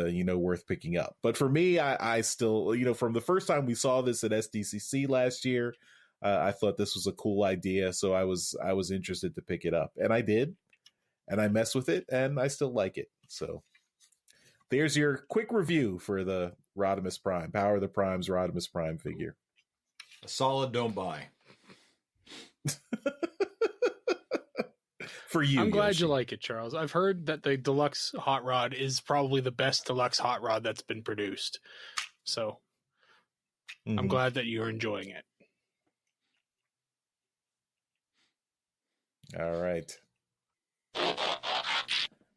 picking up. But for me, I still, from the first time we saw this at SDCC last year, I thought this was a cool idea. So I was interested to pick it up, and I did, and I messed with it, and I still like it. So there's your quick review for the Rodimus Prime, Power of the Prime's Rodimus Prime figure. A solid don't buy. For you, I'm glad Yoshi. you like it, Charles. I've heard that the deluxe hot rod is probably the best deluxe hot rod that's been produced. So I'm glad that you're enjoying it. All right.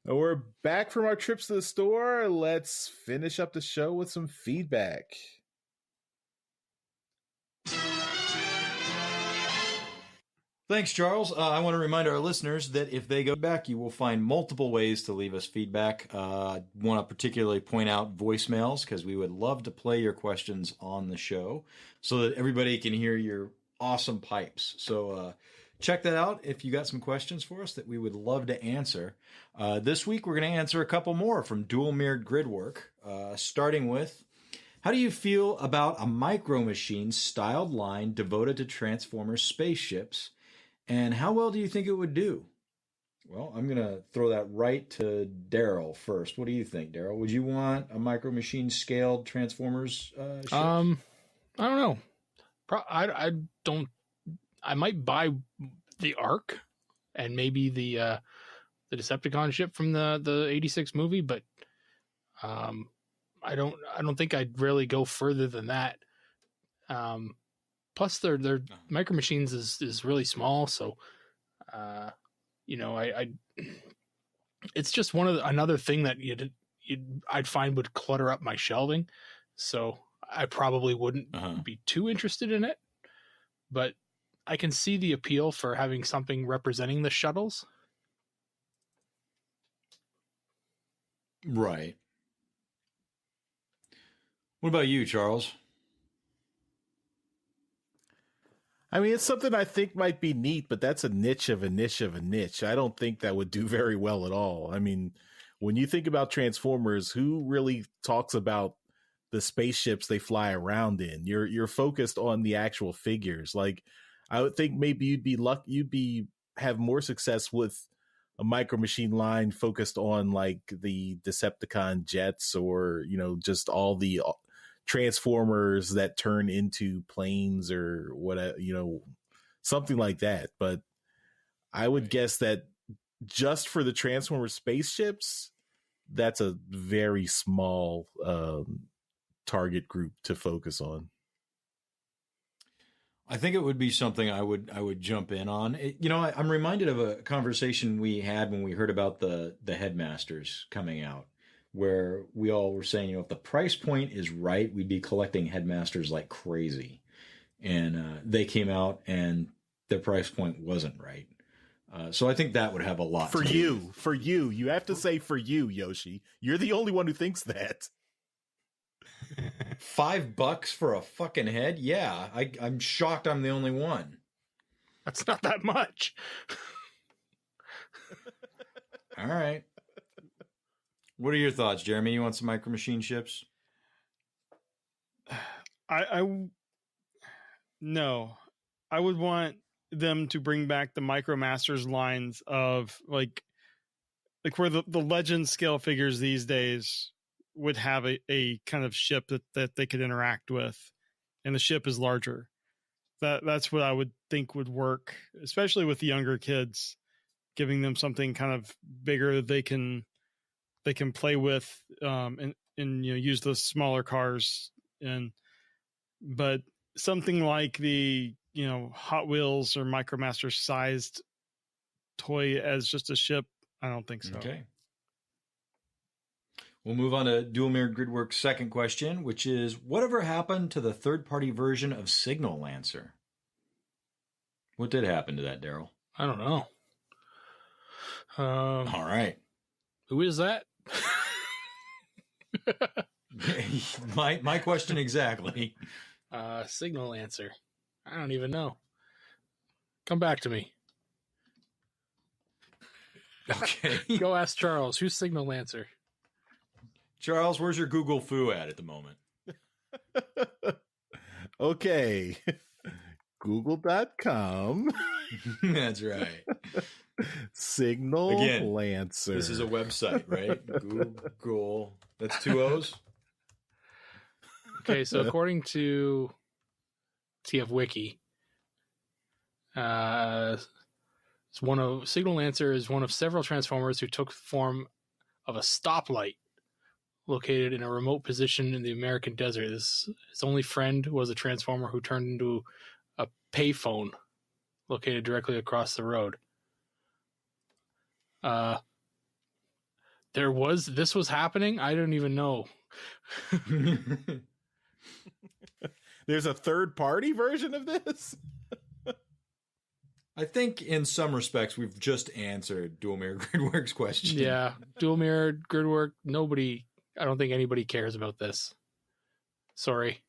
We're back from our trips to the store. Let's finish up the show with some feedback. Thanks, Charles. I want to remind our listeners that if they go back, you will find multiple ways to leave us feedback. I want to particularly point out voicemails, because we would love to play your questions on the show so that everybody can hear your awesome pipes. So check that out if you got some questions for us that we would love to answer. This week, we're going to answer a couple more from Dual Mirrored Gridwork, starting with, how do you feel about a Micro Machines styled line devoted to Transformers spaceships? And how well do you think it would do? Well, I'm going to throw that right to Darryl first. What do you think, Darryl? Would you want a Micro Machine scaled Transformers ship? I don't know. I don't. I might buy the Ark and maybe the Decepticon ship from the 86 movie, but I don't think I'd really go further than that. Plus, their Micro Machines is really small, so it's just another thing that I'd find would clutter up my shelving. So I probably wouldn't be too interested in it, but I can see the appeal for having something representing the shuttles. Right. What about you, Charles? I mean, it's something I think might be neat, but that's a niche of a niche of a niche. I don't think that would do very well at all. I mean, when you think about Transformers, who really talks about the spaceships they fly around in? You're focused on the actual figures. Like, I would think maybe you'd have more success with a Micro Machine line focused on like the Decepticon jets, or just all the Transformers that turn into planes or whatever, something like that. But I would guess that just for the Transformers spaceships, that's a very small target group to focus on. I think it would be something I would jump in on. I'm reminded of a conversation we had when we heard about the Headmasters coming out, where we all were saying, if the price point is right, we'd be collecting Headmasters like crazy. And they came out and their price point wasn't right. So I think that would have a lot for you. For you, you have to say for you, Yoshi. You're the only one who thinks that. $5 for a fucking head? Yeah, I'm shocked I'm the only one. That's not that much. All right. What are your thoughts, Jeremy? You want some Micro Machine ships? No. I would want them to bring back the MicroMasters lines of like where the legend scale figures these days would have a kind of ship that they could interact with, and the ship is larger. That's what I would think would work, especially with the younger kids, giving them something kind of bigger that they can play with, and use those smaller cars. But something like the Hot Wheels or MicroMaster sized toy as just a ship, I don't think so. Okay. We'll move on to Dual Mirror Gridworks' second question, which is, whatever happened to the third-party version of Signal Lancer? What did happen to that, Darryl? I don't know. All right. Who is that? my question exactly. Signal Lancer. I don't even know. Come back to me. Okay. Go ask Charles. Who's Signal Lancer? Charles, where's your Google foo at the moment? Okay. Google.com. That's right. Signal Again, Lancer. This is a website, right? Google. That's 2 O's? Okay, so according to TF Wiki, Signal Lancer is one of several Transformers who took the form of a stoplight located in a remote position in the American desert. His only friend was a Transformer who turned into a payphone located directly across the road. This was happening? I don't even know. There's a third-party version of this? I think in some respects we've just answered Dual Mirror Gridworks' question. Yeah, Dual Mirror Gridwork. I don't think anybody cares about this. Sorry.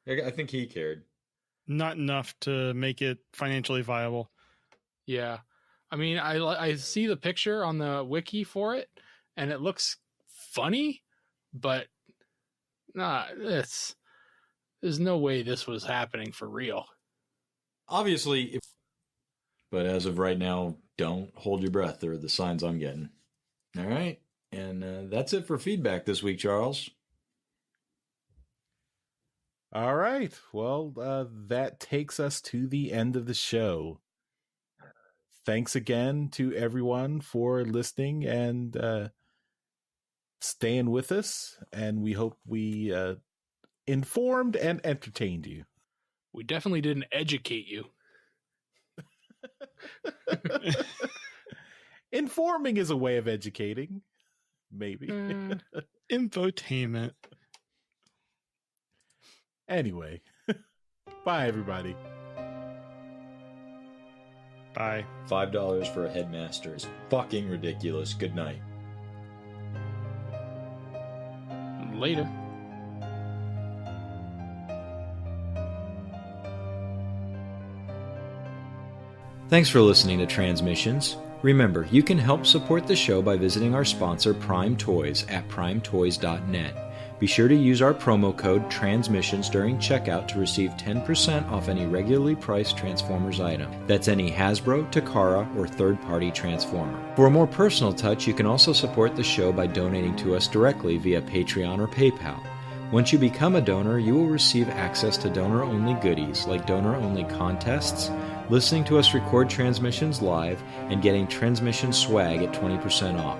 I think he cared. Not enough to make it financially viable. Yeah. I mean, I see the picture on the wiki for it, and it looks funny, but there's no way this was happening for real. Obviously, but as of right now, don't hold your breath. They're the signs I'm getting. All right. And that's it for feedback this week, Charles. All right. Well, that takes us to the end of the show. Thanks again to everyone for listening and staying with us. And we hope we informed and entertained you. We definitely didn't educate you. Informing is a way of educating. Maybe. Infotainment. Anyway. Bye, everybody. Bye. $5 for a Headmaster is fucking ridiculous. Good night. Later. Thanks for listening to Transmissions. Remember, you can help support the show by visiting our sponsor Prime Toys at primetoys.net. Be sure to use our promo code TRANSMISSIONS during checkout to receive 10% off any regularly priced Transformers item. That's any Hasbro, Takara, or third-party Transformer. For a more personal touch, you can also support the show by donating to us directly via Patreon or PayPal. Once you become a donor, you will receive access to donor-only goodies like donor-only contests, listening to us record transmissions live, and getting transmission swag at 20% off.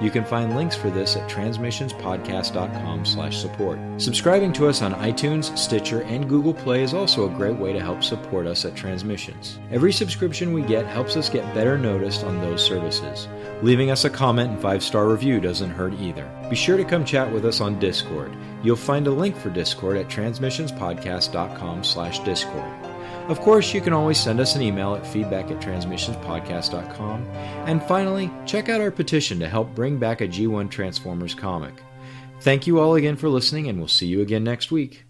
You can find links for this at transmissionspodcast.com/support. Subscribing to us on iTunes, Stitcher, and Google Play is also a great way to help support us at Transmissions. Every subscription we get helps us get better noticed on those services. Leaving us a comment and 5-star review doesn't hurt either. Be sure to come chat with us on Discord. You'll find a link for Discord at transmissionspodcast.com/discord. Of course, you can always send us an email at feedback@transmissionspodcast.com. And finally, check out our petition to help bring back a G1 Transformers comic. Thank you all again for listening, and we'll see you again next week.